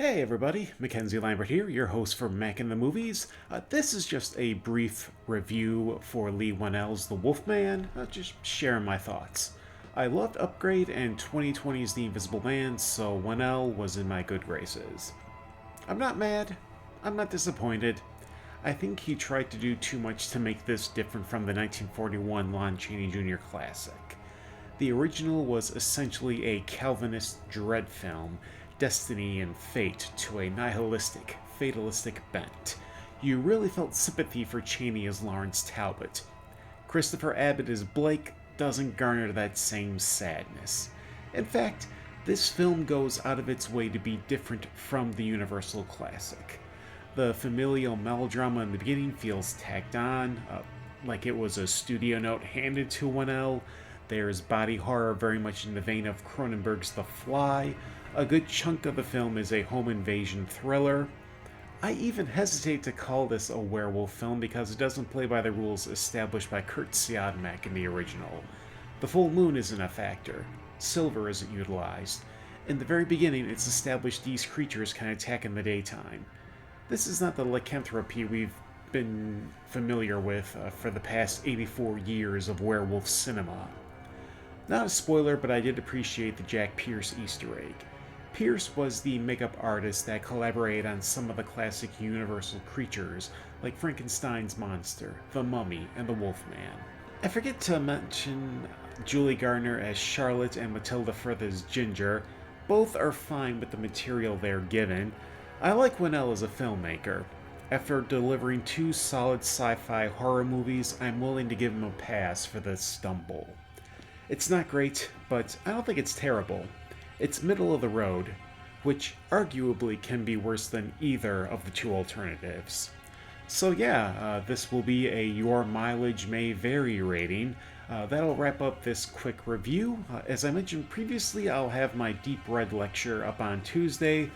Hey everybody, Mackenzie Lambert here, your host for Mack in the Movies. This is just a brief review for Leigh Whannell's The Wolfman, just sharing my thoughts. I loved Upgrade and 2020's The Invisible Man, so Whannell was in my good graces. I'm not mad, I'm not disappointed. I think he tried to do too much to make this different from the 1941 Lon Chaney Jr. classic. The original was essentially a Calvinist dread film, destiny and fate to a nihilistic, fatalistic bent. You really felt sympathy for Chaney as Lawrence Talbot. Christopher Abbott as Blake doesn't garner that same sadness. In fact, this film goes out of its way to be different from the Universal classic. The familial melodrama in the beginning feels tacked on, like it was a studio note handed to Whannell. There's body horror very much in the vein of Cronenberg's The Fly. A good chunk of the film is a home invasion thriller. I even hesitate to call this a werewolf film because it doesn't play by the rules established by Kurt Siodmak in the original. The full moon isn't a factor. Silver isn't utilized. In the very beginning, it's established these creatures can attack in the daytime. This is not the lycanthropy we've been familiar with for the past 84 years of werewolf cinema. Not a spoiler, but I did appreciate the Jack Pierce Easter egg. Pierce was the makeup artist that collaborated on some of the classic Universal creatures, like Frankenstein's monster, the Mummy, and the Wolfman. I forget to mention Julie Gardner as Charlotte and Matilda Frith as Ginger. Both are fine with the material they're given. I like Whannell as a filmmaker. After delivering two solid sci-fi horror movies, I'm willing to give him a pass for this stumble. It's not great, but I don't think it's terrible. It's middle of the road, which arguably can be worse than either of the two alternatives. So yeah, this will be a Your Mileage May Vary rating. That'll wrap up this quick review. As I mentioned previously, I'll have my Deep Red lecture up on Tuesday.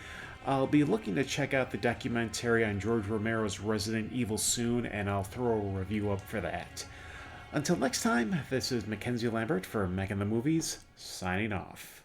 I'll be looking to check out the documentary on George Romero's Resident Evil soon, and I'll throw a review up for that. Until next time, this is Mackenzie Lambert for Mack in the Movies, signing off.